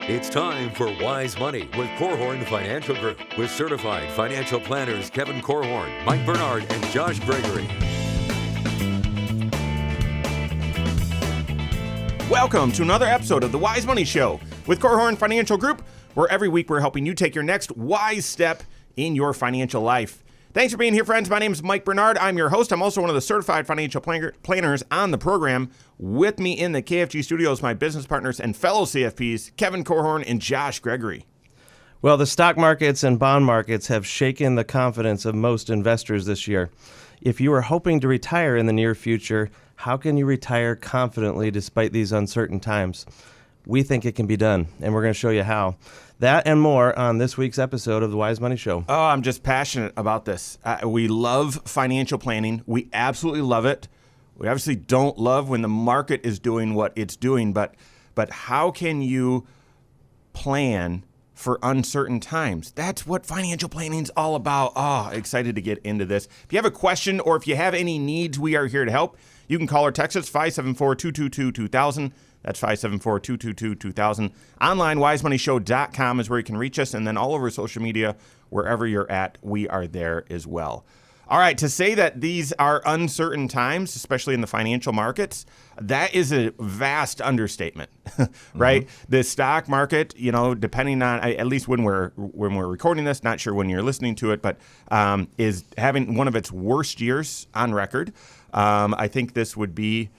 It's time for Wise Money with Korhorn Financial Group with certified financial planners Kevin Korhorn, Mike Bernard, and Josh Gregory. Welcome to another episode of the Wise Money Show with Korhorn Financial Group, where every week we're helping you take your next wise step in your financial life. Thanks for being here, friends. My name is Mike Bernard. I'm your host. I'm also one of the certified financial planners on the program. With me in the KFG studios, my business partners and fellow CFPs, Kevin Korhorn and Josh Gregory. Well, the stock markets and bond markets have shaken the confidence of most investors this year. If you are hoping to retire in the near future, how can you retire confidently despite these uncertain times? We think it can be done, and we're going to show you how. That and more on this week's episode of the Wise Money Show. Oh, I'm just passionate about this. We love financial planning. We absolutely love it. We obviously don't love when the market is doing what it's doing, but how can you plan for uncertain times? That's what financial planning is all about. Oh, excited to get into this. If you have a question or if you have any needs, we are here to help. You can call or text us 574-222-2000. That's 574-222-2000. Online, wisemoneyshow.com is where you can reach us. And then all over social media, wherever you're at, we are there as well. All right, to say that these are uncertain times, especially in the financial markets, that is a vast understatement, right? Mm-hmm. The stock market, depending on, at least when we're recording this, not sure when you're listening to it, but is having one of its worst years on record. I think this would be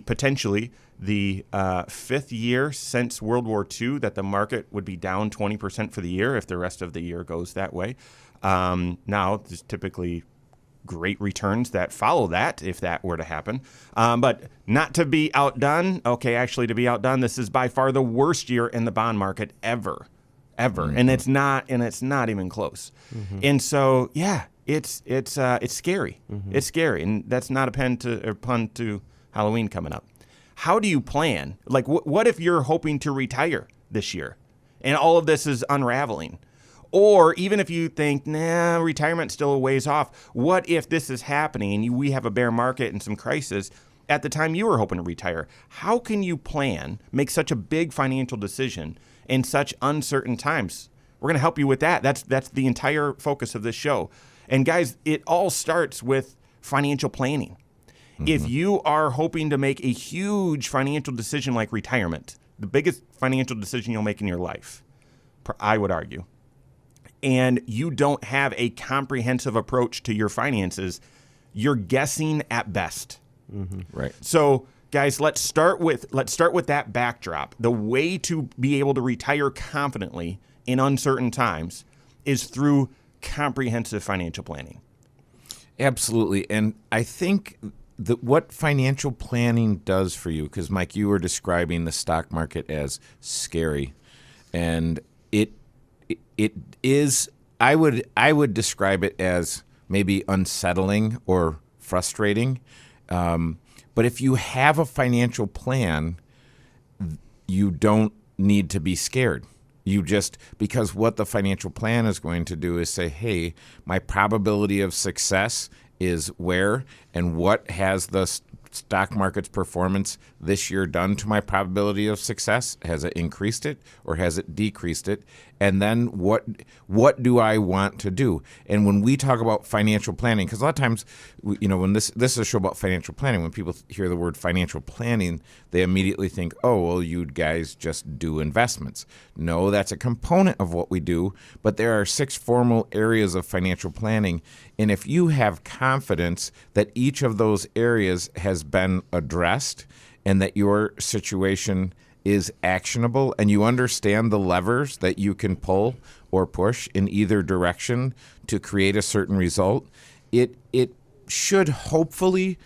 potentially the fifth year since World War II that the market would be down 20% for the year if the rest of the year goes that way. Now, there's typically great returns that follow that if that were to happen. But not to be outdone. Okay, actually to be outdone, this is by far the worst year in the bond market ever. Mm-hmm. And it's not even close. Mm-hmm. And so, yeah, it's scary. Mm-hmm. It's scary. And that's not a pun to Halloween coming up. How do you plan? Like, what if you're hoping to retire this year and all of this is unraveling? Or even if you think, retirement's still a ways off, what if this is happening and we have a bear market and some crisis at the time you were hoping to retire? How can you plan, make such a big financial decision in such uncertain times? We're going to help you with that. That's the entire focus of this show. And guys, it all starts with financial planning. Mm-hmm. If you are hoping to make a huge financial decision like retirement, the biggest financial decision you'll make in your life, I would argue, and you don't have a comprehensive approach to your finances, you're guessing at best. Mm-hmm. Right. So, guys, let's start with that backdrop. The way to be able to retire confidently in uncertain times is through comprehensive financial planning. Absolutely. And I think that what financial planning does for you, because Mike, you were describing the stock market as scary, and it is, I would describe it as maybe unsettling or frustrating. But if you have a financial plan, you don't need to be scared. Because what the financial plan is going to do is say, hey, my probability of success is where and what has the stock market's performance this year done to my probability of success? Has it increased it or has it decreased it? And then what do I want to do? And when we talk about financial planning, because a lot of times, when this is a show about financial planning, when people hear the word financial planning, they immediately think, oh, well, you guys just do investments. No, that's a component of what we do, but there are 6 formal areas of financial planning. And if you have confidence that each of those areas has been addressed and that your situation is actionable and you understand the levers that you can pull or push in either direction to create a certain result, it should hopefully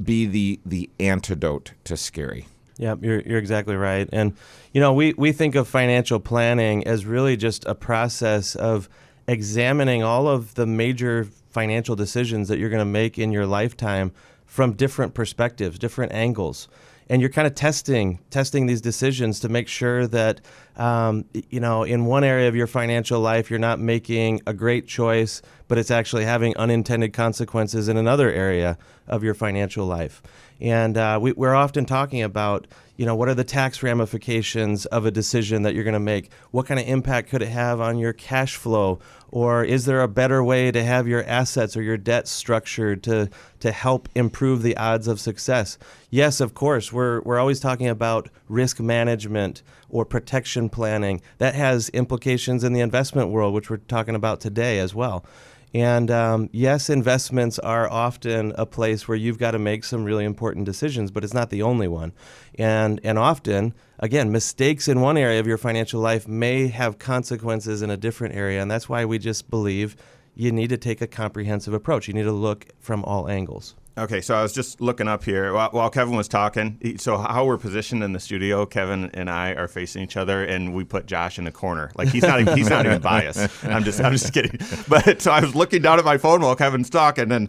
be the antidote to scary. Yeah, you're exactly right. And, we think of financial planning as really just a process of examining all of the major financial decisions that you're going to make in your lifetime from different perspectives, different angles. And you're kind of testing these decisions to make sure that in one area of your financial life, you're not making a great choice, but it's actually having unintended consequences in another area of your financial life. And we're often talking about, what are the tax ramifications of a decision that you're going to make? What kind of impact could it have on your cash flow? Or is there a better way to have your assets or your debt structured to help improve the odds of success? Yes, of course, we're always talking about risk management or protection planning. That has implications in the investment world, which we're talking about today as well. And yes, investments are often a place where you've got to make some really important decisions, but it's not the only one. And often, again, mistakes in one area of your financial life may have consequences in a different area. And that's why we just believe you need to take a comprehensive approach. You need to look from all angles. Okay, so I was just looking up here while Kevin was talking. So how we're positioned in the studio, Kevin and I are facing each other, and we put Josh in the corner. Like he's not even biased. I'm just kidding. But so I was looking down at my phone while Kevin's talking, and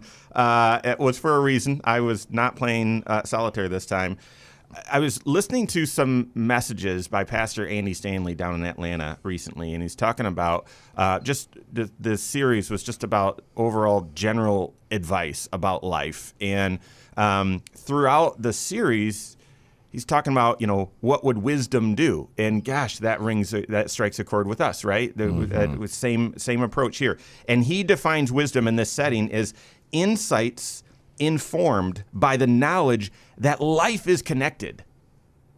it was for a reason. I was not playing solitaire this time. I was listening to some messages by Pastor Andy Stanley down in Atlanta recently, and he's talking about just the series was just about overall general advice about life. And throughout the series, he's talking about, what would wisdom do? And gosh, that strikes a chord with us, right? The same approach here. And he defines wisdom in this setting as insights informed by the knowledge that life is connected.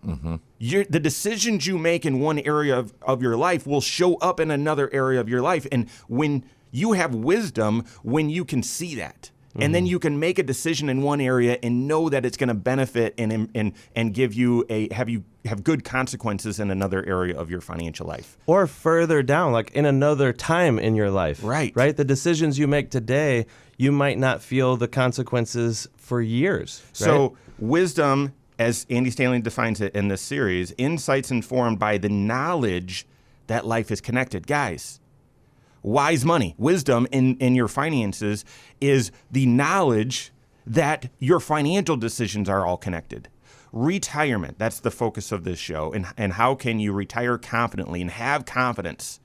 The decisions you make in one area of your life will show up in another area of your life. And when you have wisdom, when you can see that, and then you can make a decision in one area and know that it's going to benefit and give you have good consequences in another area of your financial life. Or further down, like in another time in your life. Right. The decisions you make today, you might not feel the consequences for years. Right? So wisdom, as Andy Stanley defines it in this series, insights informed by the knowledge that life is connected. Guys, wise money, wisdom in your finances is the knowledge that your financial decisions are all connected. Retirement, that's the focus of this show. And how can you retire confidently and have confidence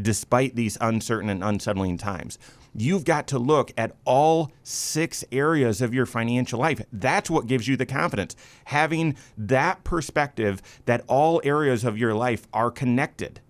despite these uncertain and unsettling times? You've got to look at all 6 areas of your financial life. That's what gives you the confidence. Having that perspective that all areas of your life are connected.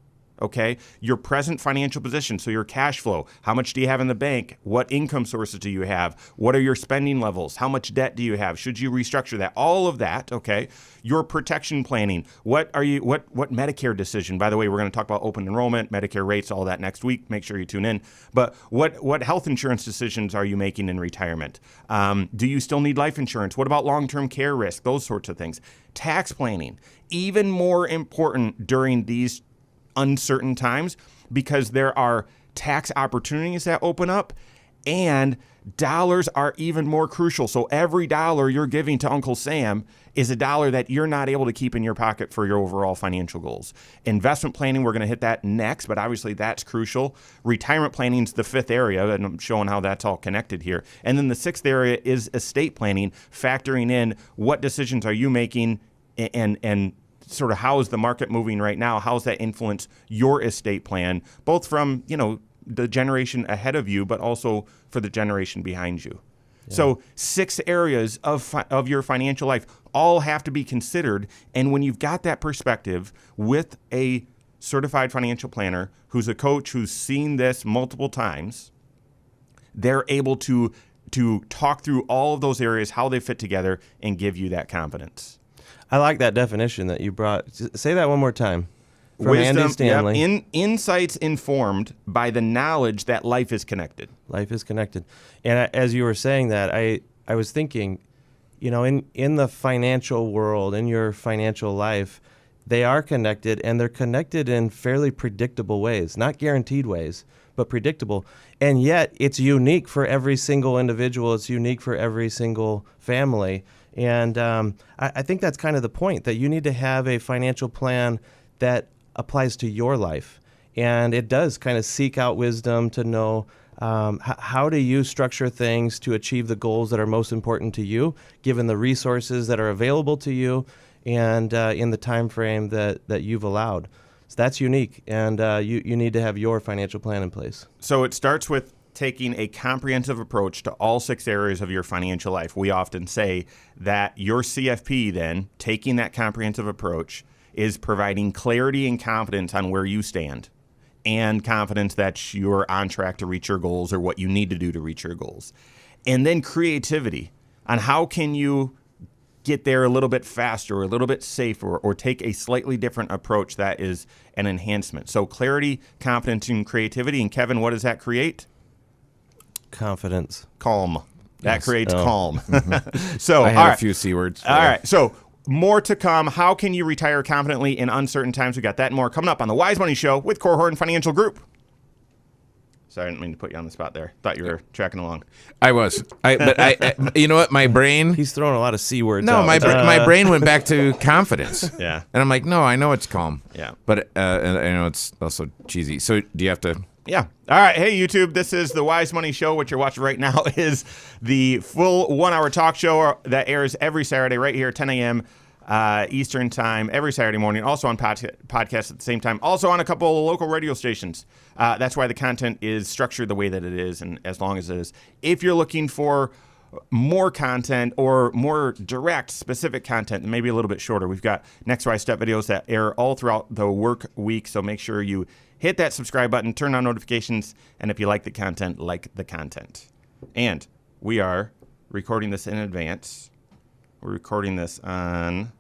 Okay, your present financial position, so your cash flow, how much do you have in the bank? What income sources do you have? What are your spending levels? How much debt do you have? Should you restructure that? All of that, okay? Your protection planning. What Medicare decision? By the way, we're going to talk about open enrollment, Medicare rates, all that next week. Make sure you tune in. But what health insurance decisions are you making in retirement? Do you still need life insurance? What about long-term care risk? Those sorts of things. Tax planning, even more important during these uncertain times, because there are tax opportunities that open up, and dollars are even more crucial. So every dollar you're giving to Uncle Sam is a dollar that you're not able to keep in your pocket for your overall financial goals. Investment planning, we're going to hit that next, but obviously that's crucial. Retirement planning is the 5th area, and I'm showing how that's all connected here. And then the 6th area is estate planning, factoring in what decisions are you making and sort of how is the market moving right now? How does that influence your estate plan, both from, the generation ahead of you, but also for the generation behind you? Yeah. So 6 areas of your financial life all have to be considered. And when you've got that perspective with a certified financial planner who's a coach who's seen this multiple times, they're able to talk through all of those areas, how they fit together, and give you that confidence. I like that definition that you brought. Say that one more time. From Wisdom, Andy Stanley. Yep, insights informed by the knowledge that life is connected. Life is connected. And as you were saying that, I was thinking, in the financial world, in your financial life, they are connected, and they're connected in fairly predictable ways, not guaranteed ways, but predictable. And yet it's unique for every single individual. It's unique for every single family. And I think that's kind of the point, that you need to have a financial plan that applies to your life. And it does kind of seek out wisdom to know how do you structure things to achieve the goals that are most important to you, given the resources that are available to you and in the time frame that you've allowed. So that's unique, and you need to have your financial plan in place. So it starts with taking a comprehensive approach to all 6 areas of your financial life. We often say that your CFP then, taking that comprehensive approach, is providing clarity and confidence on where you stand and confidence that you're on track to reach your goals or what you need to do to reach your goals. And then creativity on how can you get there a little bit faster or a little bit safer or take a slightly different approach that is an enhancement. So clarity, confidence, and creativity. And Kevin, what does that create? Confidence. Calm. That Yes. creates Oh. calm. So I all had right. a few C words. All right. So more to come. How can you retire confidently in uncertain times? We got that and more coming up on the Wise Money Show with Korhorn Financial Group. Sorry, I didn't mean to put you on the spot there. Thought you were tracking along. I was. But I you know what? My brain. He's throwing a lot of C words. No, out. my brain went back to confidence. Yeah. And I'm like, no, I know it's calm. Yeah. But and I know it's also cheesy. So do you have to? Yeah. All right. Hey, YouTube, this is the Wise Money Show. What you're watching right now is the full 1-hour talk show that airs every Saturday right here, 10 a.m. Eastern time, every Saturday morning. Also on podcast at the same time. Also on a couple of local radio stations. That's why the content is structured the way that it is and as long as it is. If you're looking for more content or more direct, specific content, maybe a little bit shorter, we've got Next Rise Step videos that air all throughout the work week. So make sure you hit that subscribe button, turn on notifications, and if you like the content, like the content. And we are recording this in advance. We're recording this in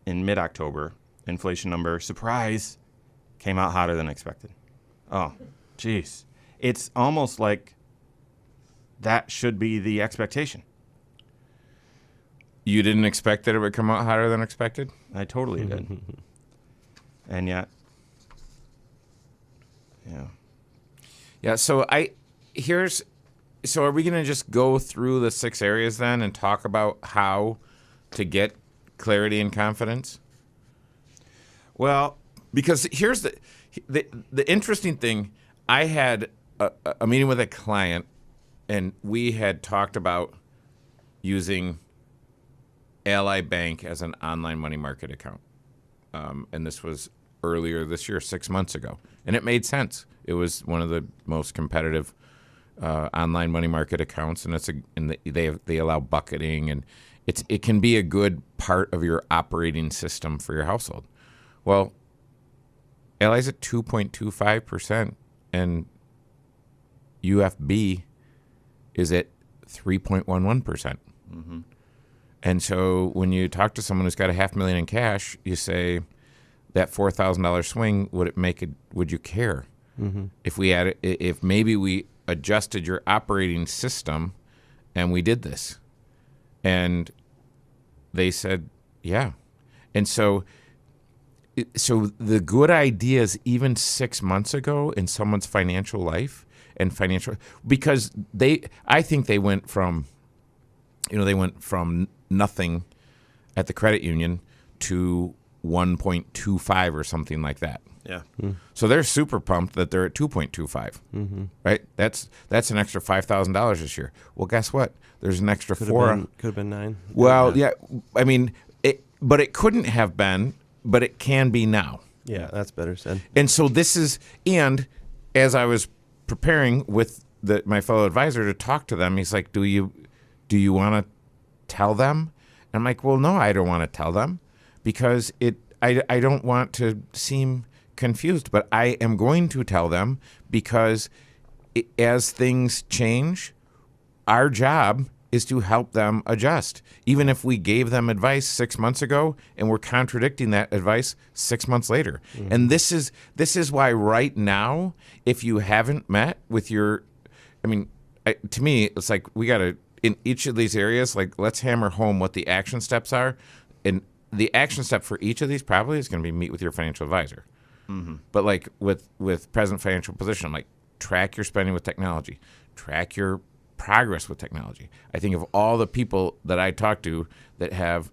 mid-October. Inflation number, surprise, came out hotter than expected. Oh, geez. It's almost like that should be the expectation. You didn't expect that it would come out hotter than expected? I totally did. And yet, yeah. Yeah, so are we going to just go through the 6 areas then and talk about how to get clarity and confidence? Well, Because here's the interesting thing. I had a meeting with a client, and we had talked about using Ally Bank as an online money market account. And this was earlier this year, 6 months ago. And it made sense. It was one of the most competitive online money market accounts, and they allow bucketing, and it can be a good part of your operating system for your household. Well, Ally's at 2.25%, and UFB is at 3.11%. And so when you talk to someone who's got $500,000 in cash, you say, that $4,000 swing, would you care? If maybe we adjusted your operating system and we did this? And they said, yeah. And so the good ideas even 6 months ago in someone's financial life because I think they went from nothing at the credit union to 1.25 or something like that. yeah. So they're super pumped that they're at 2.25, right? That's an extra $5,000 this year. Well, guess what? There's an extra Could have been 9. Well, yeah. I mean, but it couldn't have been, but it can be now. Yeah, that's better said. And so and as I was preparing with my fellow advisor to talk to them, he's like, do you want to tell them? And I'm like, well, no, I don't want to tell them because I don't want to seem confused, but I am going to tell them because as things change, our job is to help them adjust. Even if we gave them advice 6 months ago and we're contradicting that advice 6 months later. And this is why right now, if you haven't met with to me, it's like we got to, in each of these areas, like let's hammer home what the action steps are. And the action step for each of these probably is going to be meet with your financial advisor. But like with present financial position, like track your spending with technology, track your progress with technology. I think of all the people that I talk to that have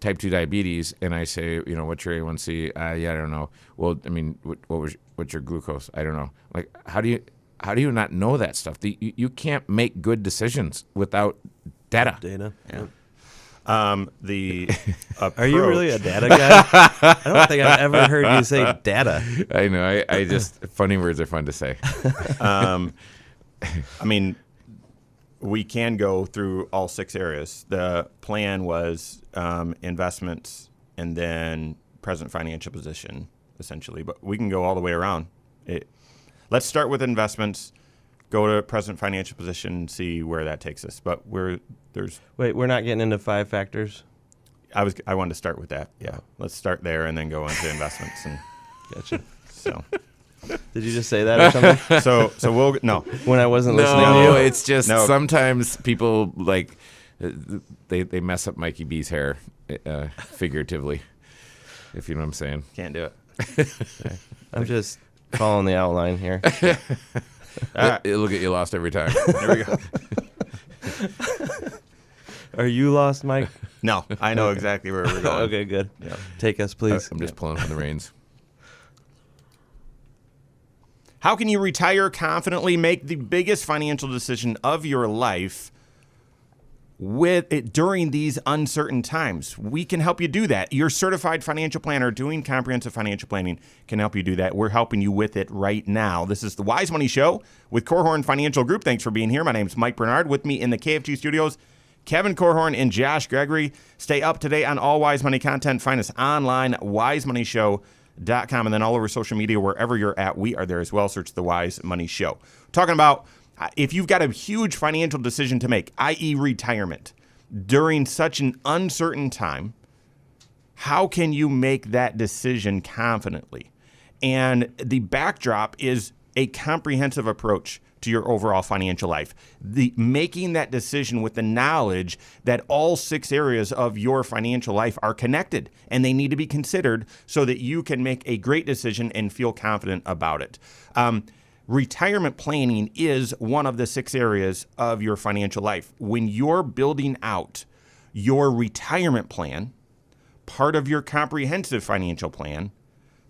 type 2 diabetes, and I say, what's your A1C? Yeah, I don't know. Well, I mean, what's your glucose? I don't know. Like, how do you not know that stuff? You can't make good decisions without data. Data. Yeah. The Are you really a data guy? I don't think I've ever heard you say data. I know. I just funny words are fun to say. I mean, we can go through all 6 areas. The plan was investments and then present financial position, essentially. But we can go all the way around. Let's start with investments, go to present financial position, and see where that takes us. But Wait, we're not getting into 5 factors? I wanted to start with that. Yeah, let's start there and then go into investments. And Gotcha. so. Did you just say that or something? So we'll no. When I wasn't listening to No, you? it's just No. sometimes people like they mess up Mikey B's hair figuratively, if you know what I'm saying. Can't do it. I'm just following the outline here. It'll get you lost every time. There we go. Are you lost, Mike? No, I know exactly where we're going. Okay, good. Yeah. Take us, please. I'm just pulling on the reins. How can you retire confidently, make the biggest financial decision of your life with it during these uncertain times? We can help you do that. Your certified financial planner doing comprehensive financial planning can help you do that. We're helping you with it right now. This is the Wise Money Show with Korhorn Financial Group. Thanks for being here. My name is Mike Bernard. With me in the KFG studios, Kevin Korhorn and Josh Gregory. Stay up to date on all Wise Money content. Find us online, wisemoneyshow.com, and then all over social media, wherever you're at, we are there as well. Search the Wise Money Show. Talking about if you've got a huge financial decision to make, i.e. retirement, during such an uncertain time, how can you make that decision confidently? And the backdrop is a comprehensive approach to your overall financial life. Making that decision with the knowledge that all 6 areas of your financial life are connected and they need to be considered so that you can make a great decision and feel confident about it. Retirement planning is one of the 6 areas of your financial life. When you're building out your retirement plan, part of your comprehensive financial plan,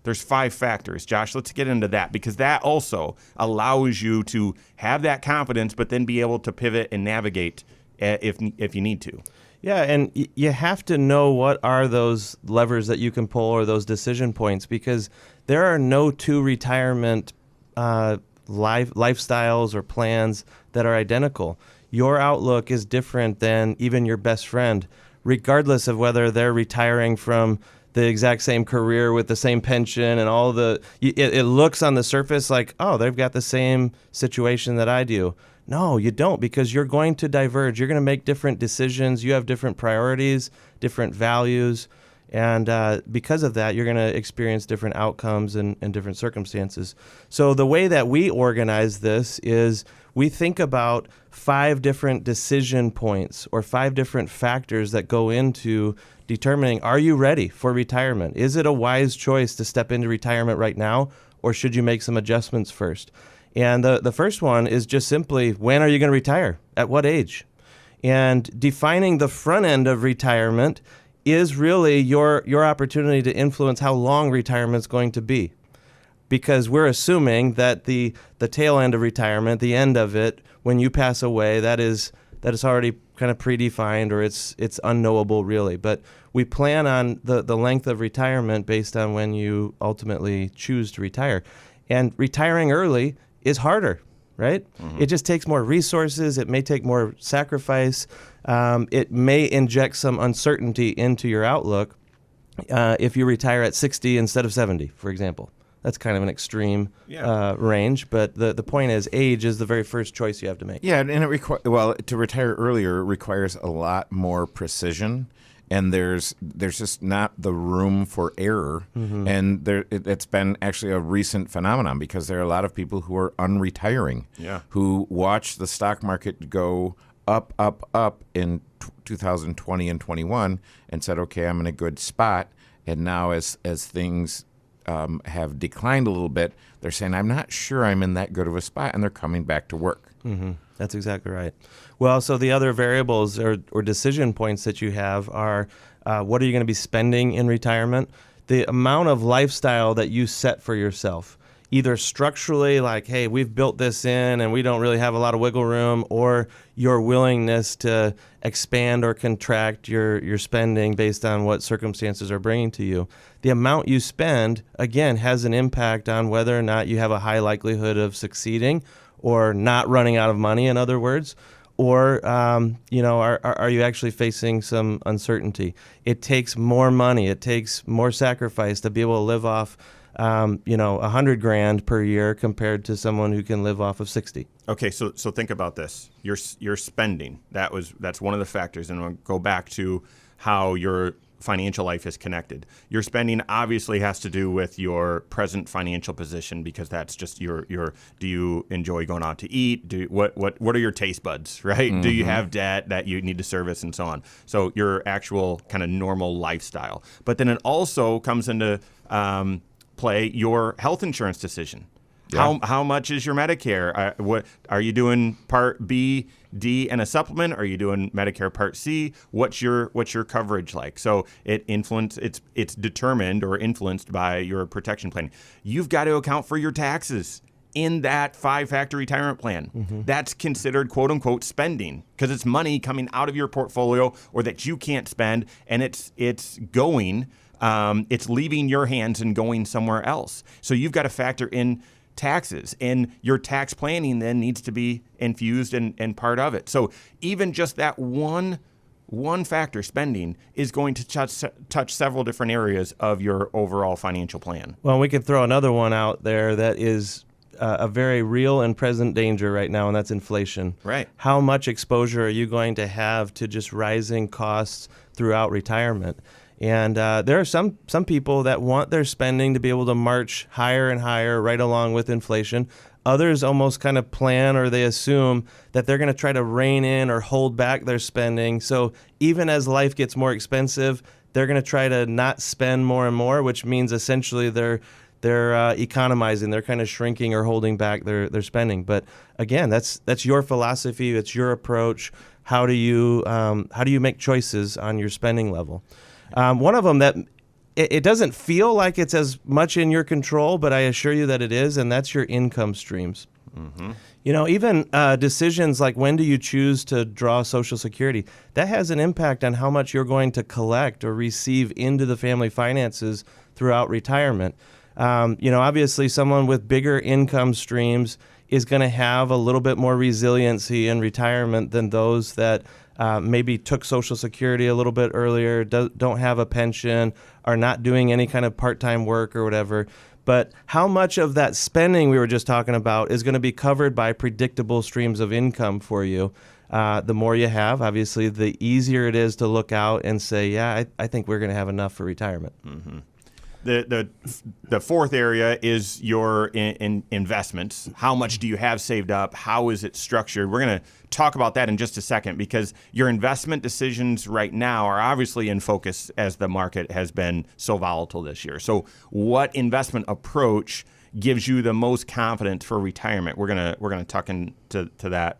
there's 5 factors. Josh, let's get into that because that also allows you to have that confidence, but then be able to pivot and navigate if you need to. Yeah, and you have to know what are those levers that you can pull or those decision points because there are no 2 retirement lifestyles or plans that are identical. Your outlook is different than even your best friend, regardless of whether they're retiring from the exact same career with the same pension and all it looks on the surface like, oh, they've got the same situation that I do. No, you don't, because you're going to diverge. You're going to make different decisions. You have different priorities, different values. And because of that, you're going to experience different outcomes and different circumstances. So the way that we organize this is we think about 5 different decision points or 5 different factors that go into determining, are you ready for retirement? Is it a wise choice to step into retirement right now, or should you make some adjustments first? And the first one is just simply, when are you going to retire? At what age? And defining the front end of retirement is really your opportunity to influence how long retirement is going to be. Because we're assuming that the tail end of retirement, the end of it, when you pass away, that is already kind of predefined, or it's unknowable really. But we plan on the length of retirement based on when you ultimately choose to retire. And retiring early is harder, right? Mm-hmm. It just takes more resources. It may take more sacrifice. It may inject some uncertainty into your outlook if you retire at 60 instead of 70, for example. That's kind of an extreme range, but the point is age is the very first choice you have to make. Yeah, and to retire earlier requires a lot more precision, and there's just not the room for error. Mm-hmm. And it's been actually a recent phenomenon because there are a lot of people who are unretiring, who watch the stock market go up, up, up in 2020 and 21 and said, okay, I'm in a good spot. And now as things have declined a little bit, they're saying, I'm not sure I'm in that good of a spot, and they're coming back to work. Mm-hmm. That's exactly right. Well, so the other variables or decision points that you have are what are you going to be spending in retirement? The amount of lifestyle that you set for yourself. either structurally, like, hey, we've built this in and we don't really have a lot of wiggle room, or your willingness to expand or contract your spending based on what circumstances are bringing to you. The amount you spend, again, has an impact on whether or not you have a high likelihood of succeeding or not running out of money, in other words, or are you actually facing some uncertainty? It takes more money. It takes more sacrifice to be able to live off $100,000 per year compared to someone who can live off of 60. Okay, so think about this. Your spending, that's one of the factors, and we'll go back to how your financial life is connected. Your spending obviously has to do with your present financial position, because that's just your do you enjoy going out to eat? What are your taste buds, right? Mm-hmm. Do you have debt that you need to service and so on? So your actual kind of normal lifestyle. But then it also comes into play your health insurance decision. Yeah. How much is your Medicare? What are you doing? Part B, D, and a supplement? Are you doing Medicare Part C? What's your coverage like? So it's determined or influenced by your protection plan. You've got to account for your taxes in that 5-factor retirement plan. Mm-hmm. That's considered quote unquote spending, because it's money coming out of your portfolio or that you can't spend, and it's going. It's leaving your hands and going somewhere else. So you've got to factor in taxes, and your tax planning then needs to be infused and part of it. So even just that one factor, spending, is going to touch several different areas of your overall financial plan. Well, we could throw another one out there that is a very real and present danger right now, and that's inflation. Right. How much exposure are you going to have to just rising costs throughout retirement? And there are some people that want their spending to be able to march higher and higher right along with inflation. Others almost kind of plan, or they assume that they're going to try to rein in or hold back their spending. So even as life gets more expensive, they're going to try to not spend more and more, which means essentially they're economizing. They're kind of shrinking or holding back their spending. But again, that's your philosophy. It's your approach. How do you make choices on your spending level? One of them that it doesn't feel like it's as much in your control, but I assure you that it is, and that's your income streams. Mm-hmm. Even decisions like when do you choose to draw Social Security, that has an impact on how much you're going to collect or receive into the family finances throughout retirement. Obviously someone with bigger income streams is going to have a little bit more resiliency in retirement than those that maybe took Social Security a little bit earlier, don't have a pension, are not doing any kind of part-time work or whatever. But how much of that spending we were just talking about is going to be covered by predictable streams of income for you? The more you have, obviously, the easier it is to look out and say, yeah, I think we're going to have enough for retirement. Mm-hmm. The fourth area is your investments. How much do you have saved up? How is it structured? We're going to talk about that in just a second, because your investment decisions right now are obviously in focus as the market has been so volatile this year. So what investment approach gives you the most confidence for retirement? We're gonna tuck into that,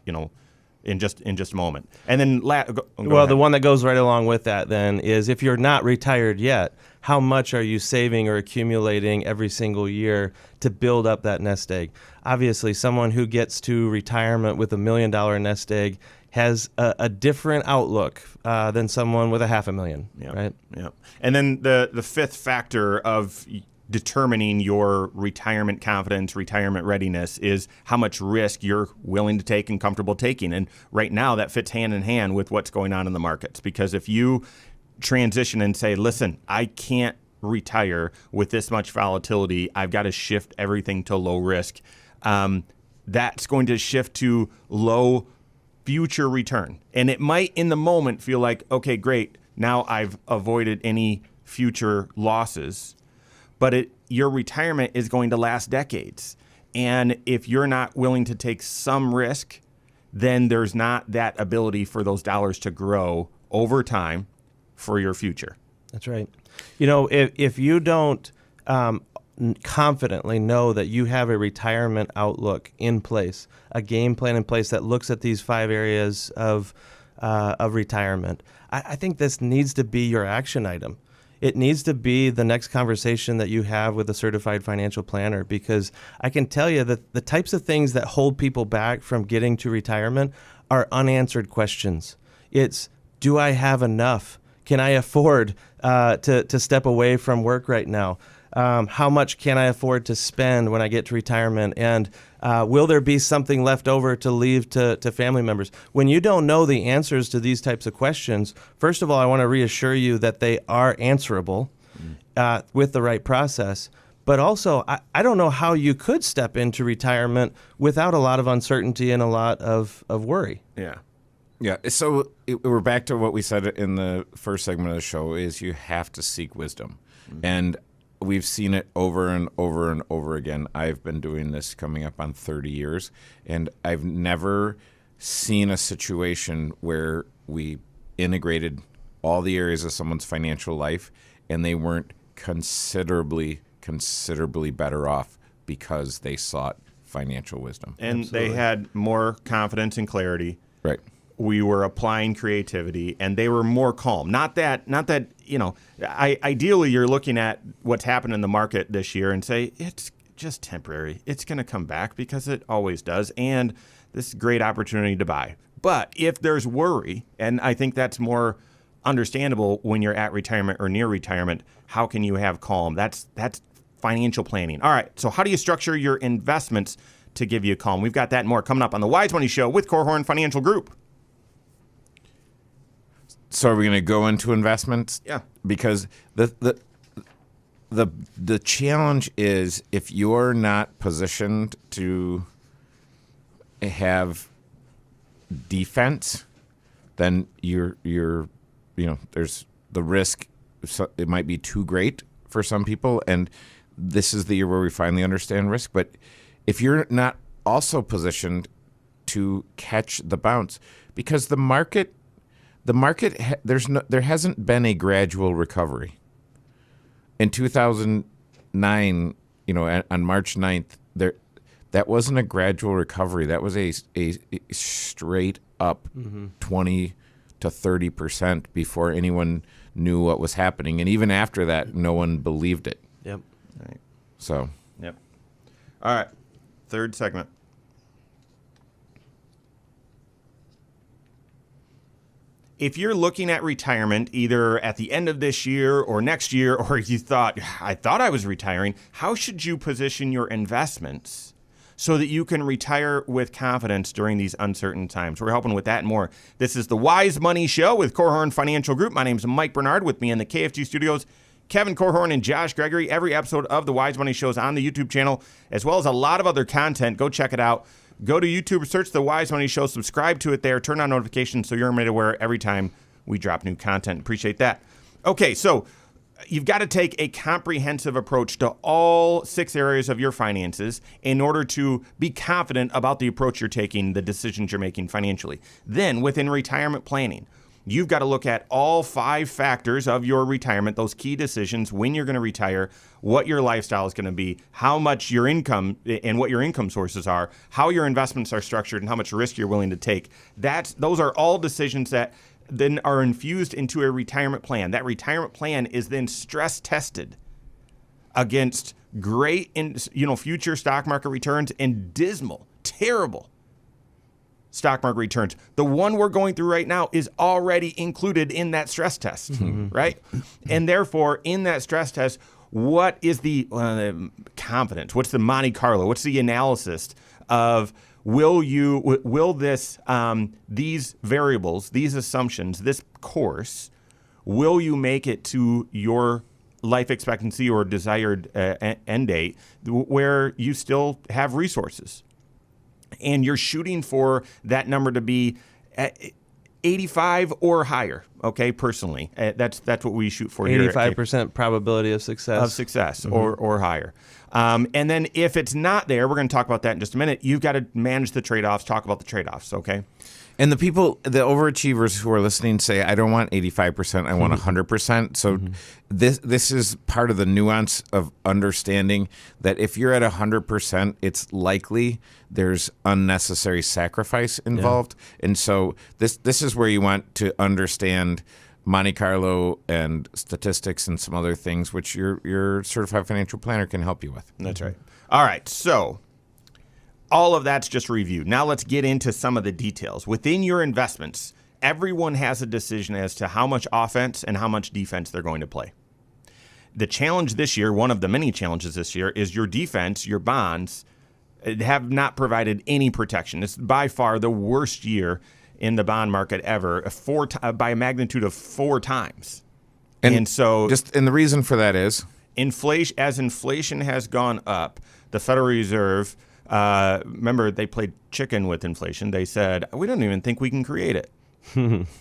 in just a moment. And then go ahead. The one that goes right along with that then is, if you're not retired yet, how much are you saving or accumulating every single year to build up that nest egg? Obviously, someone who gets to retirement with $1 million nest egg has a different outlook than someone with $500,000, right? Yeah. And then the fifth factor of determining your retirement confidence, retirement readiness, is how much risk you're willing to take and comfortable taking. And right now that fits hand in hand with what's going on in the markets. Because if you transition and say, listen, I can't retire with this much volatility, I've got to shift everything to low risk, that's going to shift to low future return. And it might in the moment feel like, okay, great, now I've avoided any future losses. But your retirement is going to last decades. And if you're not willing to take some risk, then there's not that ability for those dollars to grow over time for your future. That's right. If you don't confidently know that you have a retirement outlook in place, a game plan in place that looks at these 5 areas of retirement, I think this needs to be your action item. it needs to be the next conversation that you have with a certified financial planner, because I can tell you that the types of things that hold people back from getting to retirement are unanswered questions. It's, do I have enough? Can I afford to step away from work right now? How much can I afford to spend when I get to retirement? And will there be something left over to leave to family members? When you don't know the answers to these types of questions, first of all, I want to reassure you that they are answerable with the right process. But also, I don't know how you could step into retirement without a lot of uncertainty and a lot of worry. Yeah. Yeah. So we're back to what we said in the first segment of the show is you have to seek wisdom. And we've seen it over and over and over again. I've been doing this coming up on 30 years, and I've never seen a situation where we integrated all the areas of someone's financial life and they weren't considerably better off because they sought financial wisdom. And they had more confidence and clarity. Right. We were applying creativity, and they were more calm. Not that ideally you're looking at what's happened in the market this year and say, it's just temporary. It's going to come back because it always does, and this is a great opportunity to buy. But if there's worry, and I think that's more understandable when you're at retirement or near retirement, how can you have calm? That's financial planning. All right, so how do you structure your investments to give you calm? We've got that and more coming up on the Wise Money Show with Korhorn Financial Group. So are we going to go into investments? Yeah. Because the challenge is if you're not positioned to have defense, then you're there's the risk. It might be too great for some people, and this is the year where we finally understand risk. But if you're not also positioned to catch the bounce, because the market there hasn't been a gradual recovery. In 2009, on March 9th, that wasn't a gradual recovery. That was a straight up 20 to 30% before anyone knew what was happening, and even after that, no one believed it. Yep. Right. So. Yep. All right. Third segment. If you're looking at retirement either at the end of this year or next year, or you thought, I thought I was retiring, how should you position your investments so that you can retire with confidence during these uncertain times? We're helping with that and more. This is the Wise Money Show with Korhorn Financial Group. My name is Mike Bernard. With me in the KFG studios, Kevin Korhorn and Josh Gregory. Every episode of the Wise Money Show is on the YouTube channel, as well as a lot of other content. Go check it out. Go to YouTube, search the Wise Money Show, subscribe to it there, turn on notifications so you're made aware every time we drop new content. Appreciate that. Okay, so you've got to take a comprehensive approach to all 6 areas of your finances in order to be confident about the approach you're taking, the decisions you're making financially. Then, within retirement planning, you've got to look at all 5 factors of your retirement, those key decisions, when you're going to retire, what your lifestyle is going to be, how much your income and what your income sources are, how your investments are structured, and how much risk you're willing to take. Those are all decisions that then are infused into a retirement plan. That retirement plan is then stress tested against great, future stock market returns and dismal, terrible stock market returns. The one we're going through right now is already included in that stress test, right? And therefore, in that stress test, what is the confidence? What's the Monte Carlo? What's the analysis of will this these variables, these assumptions, this course, will you make it to your life expectancy or desired end date where you still have resources? And you're shooting for that number to be 85 or higher, okay, personally. That's what we shoot for here. 85% probability of success. Or higher. And then if it's not there, we're going to talk about that in just a minute. You've got to manage the trade-offs, talk about the trade-offs, okay? And the overachievers who are listening say, I don't want 85%, I want 100%. So this is part of the nuance of understanding that if you're at 100%, it's likely there's unnecessary sacrifice involved. Yeah. And so this is where you want to understand Monte Carlo and statistics and some other things, which your certified financial planner can help you with. That's right. All right. So all of that's just reviewed. Now let's get into some of the details. Within your investments, everyone has a decision as to how much offense and how much defense they're going to play. The challenge this year, one of the many challenges this year, is your defense, your bonds, have not provided any protection. It's by far the worst year in the bond market ever, by a magnitude of 4 times. And so, and the reason for that is inflation has gone up, the Federal Reserve, remember they played chicken with inflation. They said, we don't even think we can create it.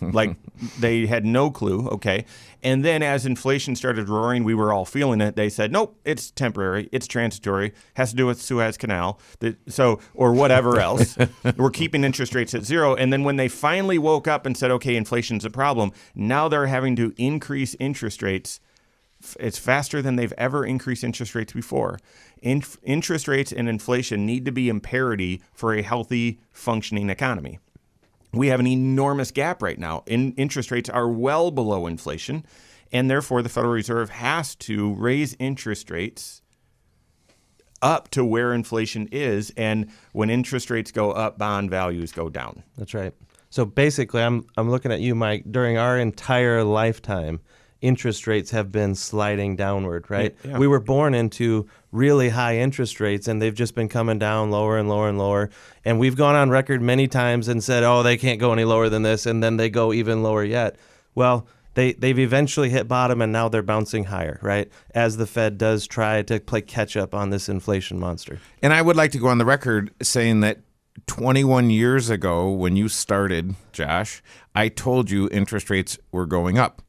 Like they had no clue. Okay. And then as inflation started roaring, we were all feeling it. They said, nope, it's temporary. It's transitory. Has to do with Suez Canal. Or whatever else. We're keeping interest rates at 0. And then when they finally woke up and said, okay, inflation's a problem, now they're having to increase interest rates. It's faster than they've ever increased interest rates before. Interest rates and inflation need to be in parity for a healthy, functioning economy. We have an enormous gap right now. Interest rates are well below inflation, and therefore the Federal Reserve has to raise interest rates up to where inflation is. And when interest rates go up, bond values go down. That's right. So basically, I'm looking at you, Mike. During our entire lifetime, interest rates have been sliding downward, right? Yeah. We were born into really high interest rates, and they've just been coming down lower and lower and lower. And we've gone on record many times and said, oh, they can't go any lower than this, and then they go even lower yet. Well, they've eventually hit bottom, and now they're bouncing higher, right, as the Fed does try to play catch-up on this inflation monster. And I would like to go on the record saying that 21 years ago when you started, Josh, I told you interest rates were going up.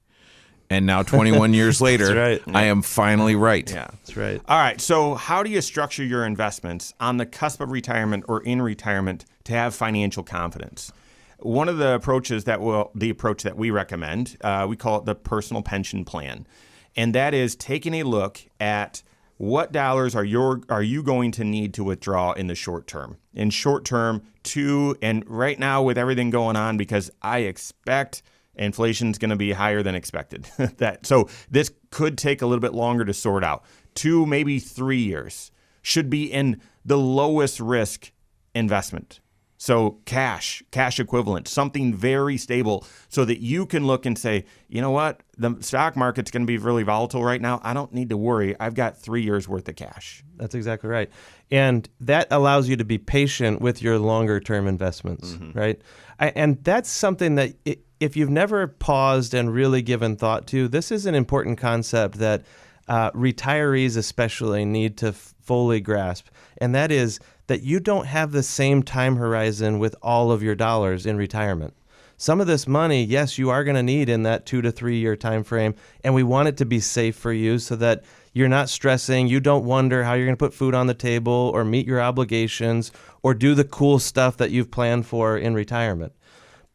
And now 21 years later, right. I am finally right. Yeah, That's right. All right. So how do you structure your investments on the cusp of retirement or in retirement to have financial confidence? One of the approaches the approach that we recommend, we call it the personal pension plan. And that is taking a look at what dollars are you going to need to withdraw in the short term. In short term, and right now with everything going on, because I expect inflation's going to be higher than expected. So this could take a little bit longer to sort out. 2, maybe 3 years should be in the lowest risk investment. So cash equivalent, something very stable so that you can look and say, you know what, the stock market's going to be really volatile right now. I don't need to worry. I've got 3 years worth of cash. That's exactly right. And that allows you to be patient with your longer term investments, right? And that's something that if you've never paused and really given thought to, this is an important concept that retirees especially need to fully grasp. And that is that you don't have the same time horizon with all of your dollars in retirement. Some of this money, yes, you are going to need in that 2 to 3 year time frame, and we want it to be safe for you so that you're not stressing, you don't wonder how you're going to put food on the table or meet your obligations or do the cool stuff that you've planned for in retirement.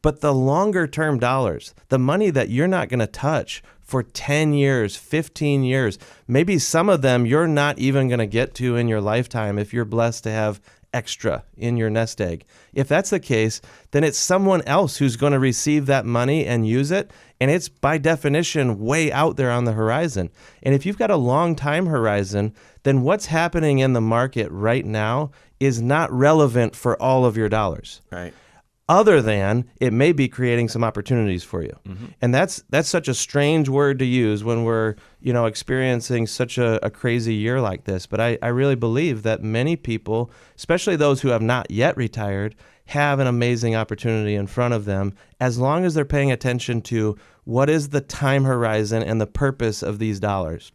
But the longer term dollars, the money that you're not going to touch for 10 years, 15 years, maybe some of them you're not even going to get to in your lifetime if you're blessed to have extra in your nest egg. If that's the case, then it's someone else who's going to receive that money and use it. And it's by definition way out there on the horizon. And if you've got a long time horizon, then what's happening in the market right now is not relevant for all of your dollars. Right. Other than it may be creating some opportunities for you. And that's such a strange word to use when we're, experiencing such a crazy year like this. But I really believe that many people, especially those who have not yet retired, have an amazing opportunity in front of them as long as they're paying attention to what is the time horizon and the purpose of these dollars.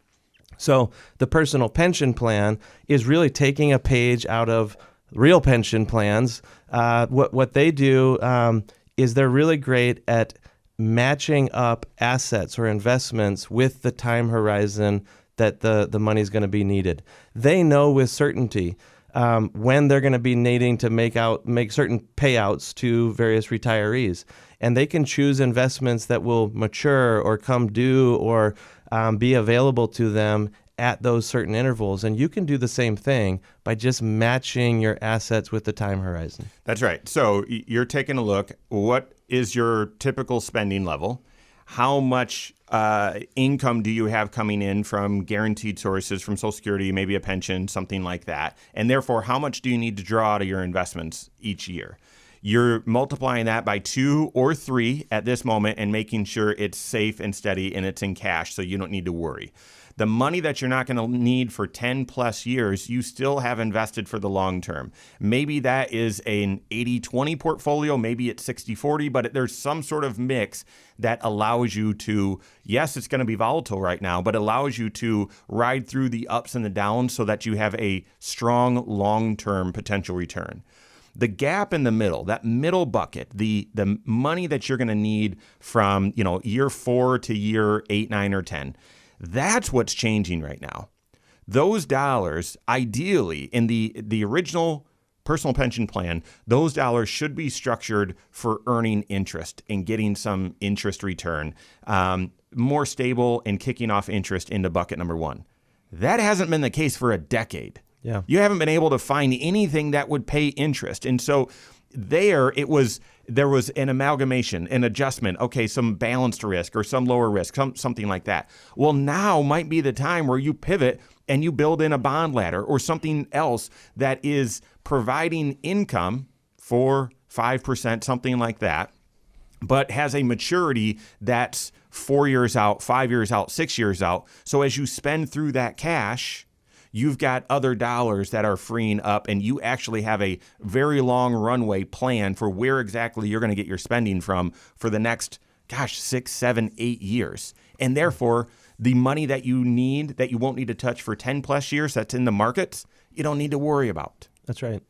So the personal pension plan is really taking a page out of real pension plans. What they do is they're really great at matching up assets or investments with the time horizon that the money's going to be needed. They know with certainty when they're going to be needing to make certain payouts to various retirees. And they can choose investments that will mature or come due or be available to them at those certain intervals. And you can do the same thing by just matching your assets with the time horizon. That's right. So you're taking a look, what is your typical spending level? how much income do you have coming in from guaranteed sources, from Social Security, maybe a pension, something like that. And therefore, how much do you need to draw out of your investments each year? You're multiplying that by 2 or 3 at this moment and making sure it's safe and steady and it's in cash so you don't need to worry. The money that you're not going to need for 10 plus years, you still have invested for the long term. Maybe that is an 80-20 portfolio, maybe it's 60-40, but there's some sort of mix that allows you to, yes, it's going to be volatile right now, but allows you to ride through the ups and the downs so that you have a strong long-term potential return. The gap in the middle, that middle bucket, the money that you're going to need from, year 4 to year 8, 9, or 10, that's what's changing right now. Those dollars, ideally, in the original personal pension plan, those dollars should be structured for earning interest and getting some interest return, more stable and kicking off interest into bucket number 1. That hasn't been the case for a decade. Yeah. You haven't been able to find anything that would pay interest. And so there was an amalgamation, an adjustment, okay, some balanced risk or some lower risk, something like that. Well, now might be the time where you pivot and you build in a bond ladder or something else that is providing income for 5%, something like that, but has a maturity that's 4 years out, 5 years out, 6 years out. So as you spend through that cash, you've got other dollars that are freeing up, and you actually have a very long runway plan for where exactly you're going to get your spending from for the next, 6, 7, 8 years. And therefore, the money that you need, that you won't need to touch for 10 plus years, that's in the markets, you don't need to worry about. That's right.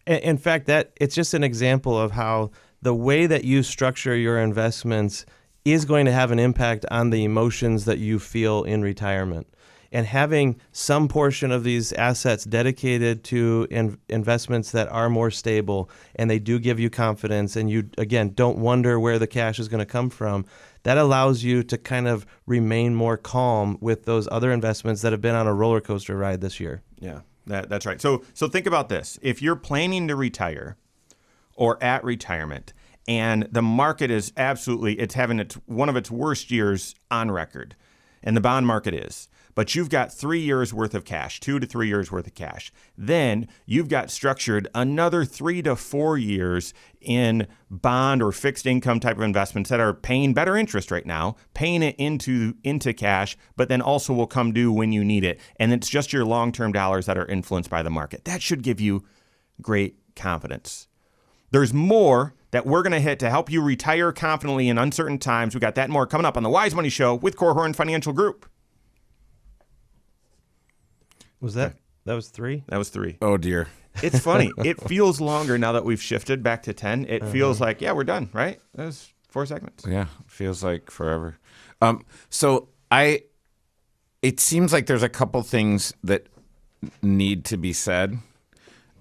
In fact, it's just an example of how the way that you structure your investments is going to have an impact on the emotions that you feel in retirement. And having some portion of these assets dedicated to investments that are more stable and they do give you confidence and you, again, don't wonder where the cash is going to come from, that allows you to kind of remain more calm with those other investments that have been on a roller coaster ride this year. Yeah, that's right. So think about this. If you're planning to retire or at retirement and the market is it's having one of its worst years on record, and the bond market is, but you've got 3 years worth of cash, 2 to 3 years worth of cash. Then you've got structured another 3 to 4 years in bond or fixed income type of investments that are paying better interest right now, paying it into cash, but then also will come due when you need it. And it's just your long-term dollars that are influenced by the market. That should give you great confidence. There's more that we're going to hit to help you retire confidently in uncertain times. We got that and more coming up on the Wise Money Show with Korhorn Financial Group. Was that was 3? That was 3. Oh, dear. It's funny. It feels longer now that we've shifted back to 10. It feels like, we're done, right? That was 4 segments. Yeah, feels like forever. It seems like there's a couple things that need to be said,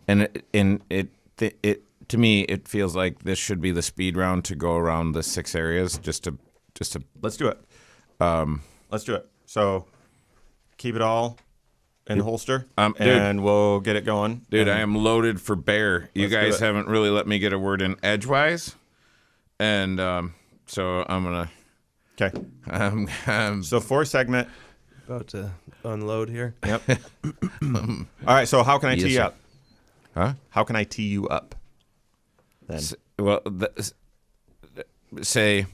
and it to me it feels like this should be the speed round to go around the 6 areas. Just to Let's do it. Let's do it. So keep it all in the holster, and we'll get it going. Dude, I am loaded for bear. You guys haven't really let me get a word in edgewise, and so I'm gonna. Okay. So 4 segment. About to unload here. Yep. All right. So how can I tee you up? Huh? How can I tee you up? Then. Say,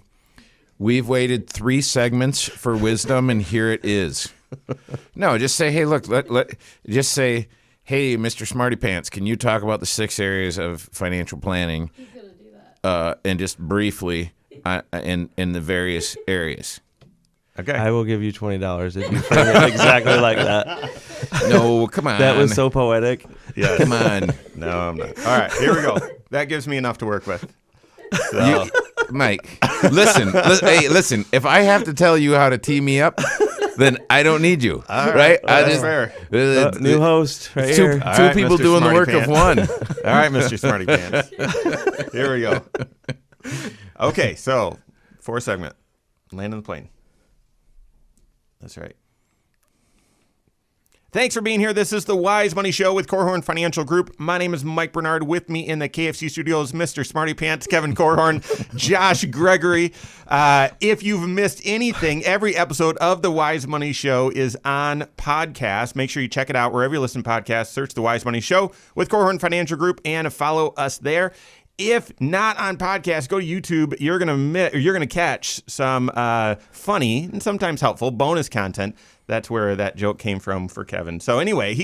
we've waited 3 segments for wisdom, and here it is. No, just say, hey, look, just say, hey, Mr. Smarty Pants, can you talk about the 6 areas of financial planning? He's going to do that. And just briefly in the various areas. Okay. I will give you $20 if you frame it exactly like that. No, come on. That was so poetic. Yeah. Come on. No, I'm not. All right, here we go. That gives me enough to work with. So. Mike, listen. Hey, listen. If I have to tell you how to tee me up, then I don't need you. All right? That's fair. New host right two here. All right, people Mr. doing the Smarty work Pants. of one. All right, Mr. Smarty Pants. Here we go. Okay, so 4 segment. Land in the plane. That's right. Thanks for being here. This is the Wise Money Show with Korhorn Financial Group. My name is Mike Bernard. With me in the KFC studios, Mr. Smarty Pants, Kevin Korhorn, Josh Gregory. If you've missed anything, every episode of the Wise Money Show is on podcast. Make sure you check it out wherever you listen to podcasts. Search the Wise Money Show with Korhorn Financial Group and follow us there. If not on podcast, go to YouTube. You're gonna catch some funny and sometimes helpful bonus content. That's where that joke came from for Kevin. So anyway,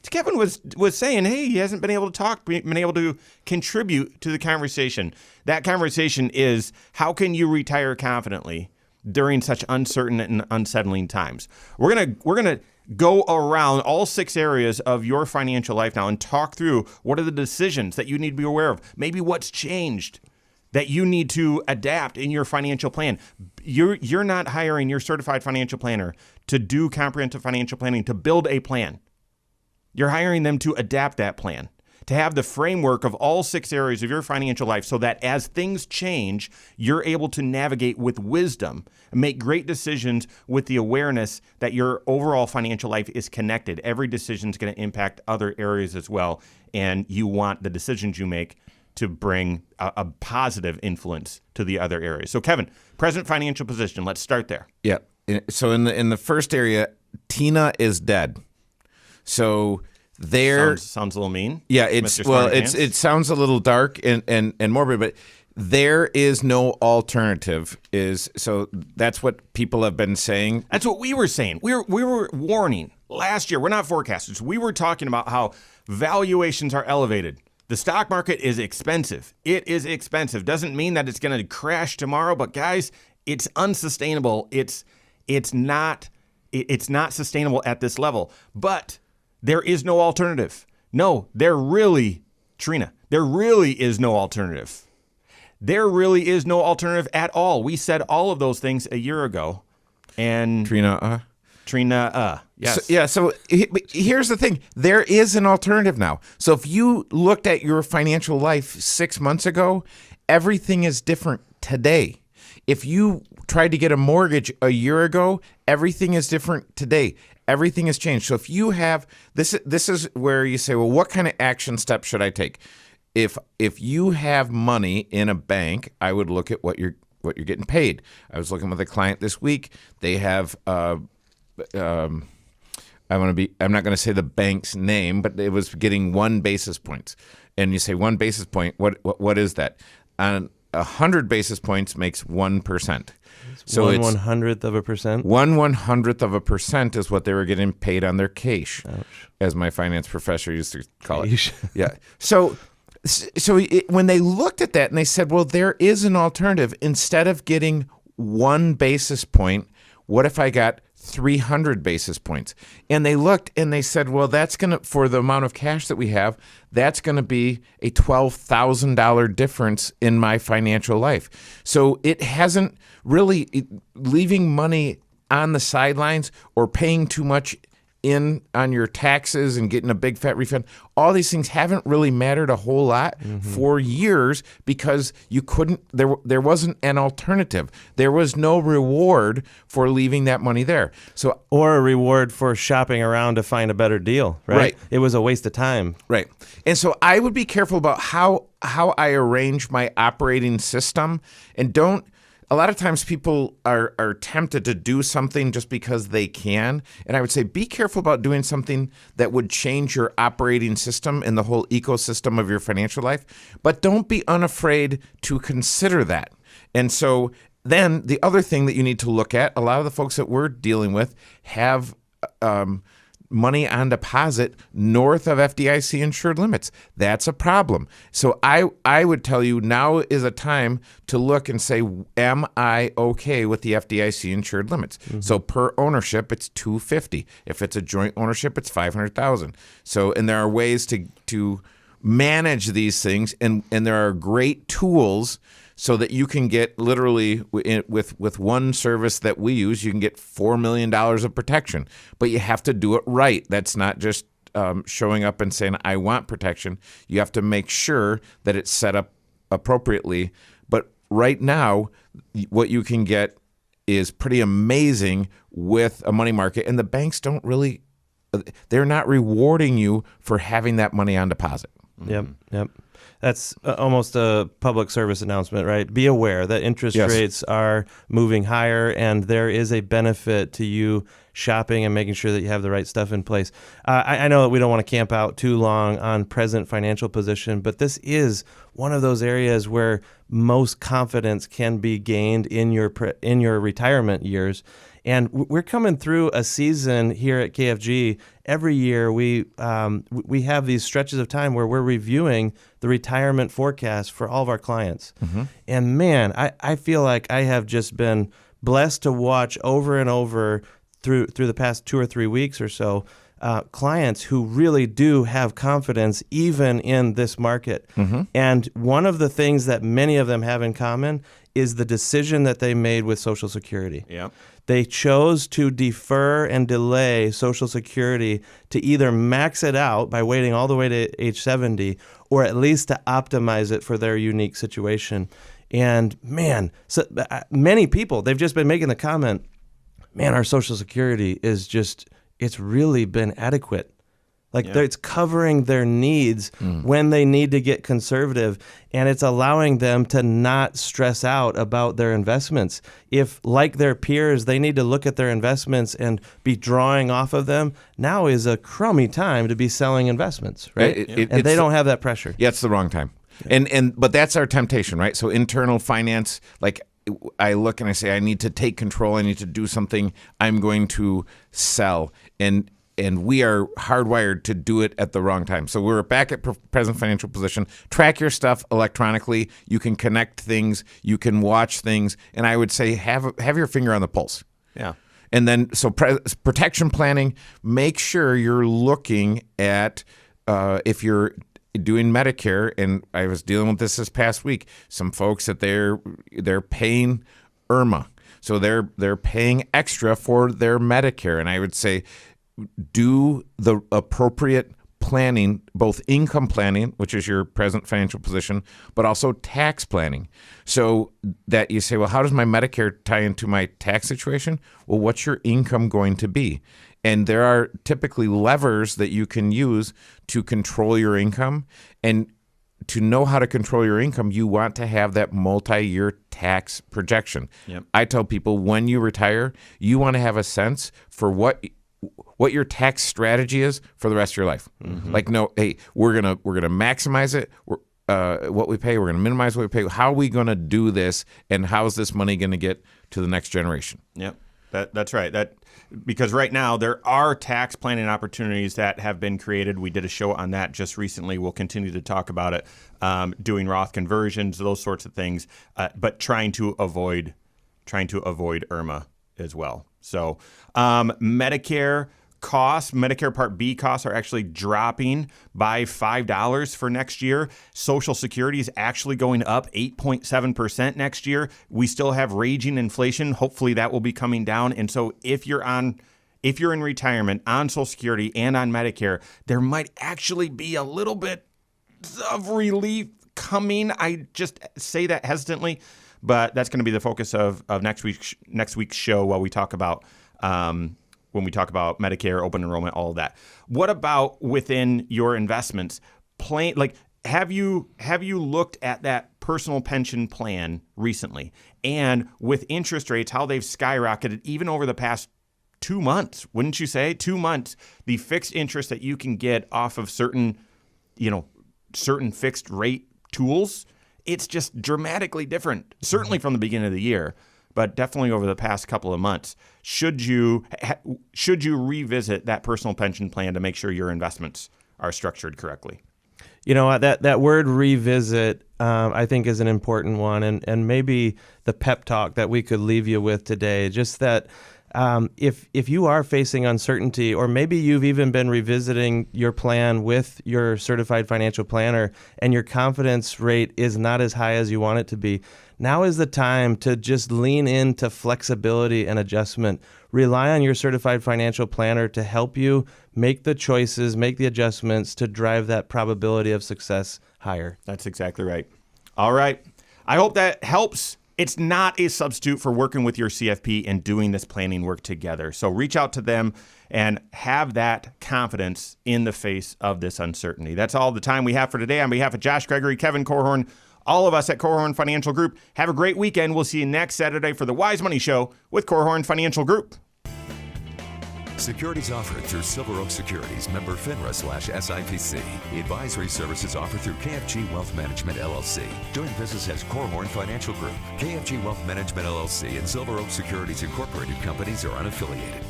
Kevin was saying, hey, he hasn't been able to talk, been able to contribute to the conversation. That conversation is, how can you retire confidently during such uncertain and unsettling times? We're gonna go around all 6 areas of your financial life now and talk through what are the decisions that you need to be aware of. Maybe what's changed that you need to adapt in your financial plan. You're not hiring your certified financial planner to do comprehensive financial planning, to build a plan. You're hiring them to adapt that plan, to have the framework of all 6 areas of your financial life so that as things change, you're able to navigate with wisdom and make great decisions with the awareness that your overall financial life is connected. Every decision is going to impact other areas as well, and you want the decisions you make to bring a positive influence to the other areas. So, Kevin, present financial position. Let's start there. Yeah. So in the first area, Tina is dead. So there sounds a little mean. Yeah, it sounds a little dark and morbid, but there is no alternative. So that's what people have been saying. That's what we were saying. We were warning last year. We're not forecasters. We were talking about how valuations are elevated. The stock market is expensive. It is expensive. Doesn't mean that it's going to crash tomorrow, but guys, it's unsustainable. It's not sustainable at this level. But there is no alternative. No, there really is no alternative. There really is no alternative at all. We said all of those things a year ago. And yes. So here's the thing. There is an alternative now. So if you looked at your financial life 6 months ago, everything is different today. If you tried to get a mortgage a year ago, everything is different today. Everything has changed. So if you have this is where you say, well, what kind of action steps should I take? If you have money in a bank, I would look at what you're getting paid. I was looking with a client this week. They have I'm not going to say the bank's name, but it was getting 1 basis point. And you say 1 basis point, what is that? 100 basis points makes 1%. So 1/100th of a percent? 1/100th of a percent is what they were getting paid on their cash, as my finance professor used to call it. Yeah. So when they looked at that and they said, well, there is an alternative. Instead of getting 1 basis point, what if I got 300 basis points? And they looked and they said, well, that's going to, for the amount of cash that we have, that's going to be a $12,000 difference in my financial life. So it hasn't really, leaving money on the sidelines or paying too much in on your taxes and getting a big fat refund, all these things haven't really mattered a whole lot for years because you couldn't, there wasn't an alternative. There was no reward for leaving that money there. So, or a reward for shopping around to find a better deal, right? It was a waste of time. Right. And so I would be careful about how I arrange my operating system, and don't. A lot of times people are tempted to do something just because they can. And I would say be careful about doing something that would change your operating system and the whole ecosystem of your financial life. But don't be unafraid to consider that. And so then the other thing that you need to look at, a lot of the folks that we're dealing with have money on deposit north of FDIC insured limits. That's a problem. So I would tell you now is a time to look and say, am I okay with the FDIC insured limits? So per ownership, it's $250. If it's a joint ownership, it's $500,000. So, and there are ways to manage these things, and there are great tools so that you can get literally with one service that we use, you can get $4 million of protection, but you have to do it right. That's not just showing up and saying, I want protection. You have to make sure that it's set up appropriately. But right now, what you can get is pretty amazing with a money market, and the banks don't really they're not rewarding you for having that money on deposit. Yep. That's almost a public service announcement, right? Be aware that interest rates are moving higher, and there is a benefit to you shopping and making sure that you have the right stuff in place. I know that we don't want to camp out too long on present financial position, but this is one of those areas where most confidence can be gained in your retirement years. And we're coming through a season here at KFG. Every year we have these stretches of time where we're reviewing the retirement forecast for all of our clients. And man, I feel like I have just been blessed to watch over and over through the past 2 or 3 weeks or so, clients who really do have confidence even in this market. And one of the things that many of them have in common is the decision that they made with Social Security. They chose to defer and delay Social Security to either max it out by waiting all the way to age 70 or at least to optimize it for their unique situation. And man, so many people, they've just been making the comment, man, our Social Security is just, it's really been adequate. Like it's covering their needs when they need to get conservative, and it's allowing them to not stress out about their investments. If, like their peers, they need to look at their investments and be drawing off of them, now is a crummy time to be selling investments, right? And they don't have that pressure. Yeah, it's the wrong time. But that's our temptation, right? So internal finance, like I look and I say, I need to take control. I need to do something. I'm going to sell. And we are hardwired to do it at the wrong time. So we're back at present financial position. Track your stuff electronically. You can connect things. You can watch things. And I would say have your finger on the pulse. And then so protection planning, make sure you're looking at if you're doing Medicare, and I was dealing with this past week, some folks that they're paying IRMAA. So they're paying extra for their Medicare. And I would say, do the appropriate planning, both income planning, which is your present financial position, but also tax planning. So that you say, well, how does my Medicare tie into my tax situation? Well, what's your income going to be? And there are typically levers that you can use to control your income. And to know how to control your income, you want to have that multi-year tax projection. I tell people, when you retire, you want to have a sense for what your tax strategy is for the rest of your life. Like, no, hey, we're gonna maximize it. What we pay, we're gonna minimize what we pay. How are we gonna do this, and how is this money gonna get to the next generation? That's right. Because right now there are tax planning opportunities that have been created. We did a show on that just recently. We'll continue to talk about it. Doing Roth conversions, those sorts of things, but trying to avoid IRMAA as well. So Medicare costs, Medicare Part B costs are actually dropping by $5 for next year. Social Security is actually going up 8.7% next year. We still have raging inflation. Hopefully that will be coming down. And so if you're in retirement on Social Security and on Medicare, there might actually be a little bit of relief coming. I just say that hesitantly, but that's going to be the focus of next week's show while we talk about when we talk about Medicare, open enrollment, all of that. What about within your investments? Have you looked at that personal pension plan recently? And with interest rates, how they've skyrocketed even over the past 2 months, wouldn't you say? 2 months, the fixed interest that you can get off of certain fixed rate tools, it's just dramatically different, certainly from the beginning of the year, but definitely over the past couple of months. Should you revisit that personal pension plan to make sure your investments are structured correctly? You know, that word revisit, I think, is an important one, and maybe the pep talk that we could leave you with today, just that if you are facing uncertainty, or maybe you've even been revisiting your plan with your certified financial planner and your confidence rate is not as high as you want it to be, now is the time to just lean into flexibility and adjustment. Rely on your certified financial planner to help you make the choices, make the adjustments to drive that probability of success higher. That's exactly right. All right. I hope that helps it's not a substitute for working with your CFP and doing this planning work together. So reach out to them and have that confidence in the face of this uncertainty. That's all the time we have for today. On behalf of Josh Gregory, Kevin Korhorn, all of us at Korhorn Financial Group, have a great weekend. We'll see you next Saturday for the Wise Money Show with Korhorn Financial Group. Securities offered through Silver Oak Securities, member FINRA/SIPC. Advisory services offered through KFG Wealth Management LLC. Doing business as Korhorn Financial Group. KFG Wealth Management LLC and Silver Oak Securities Incorporated companies are unaffiliated.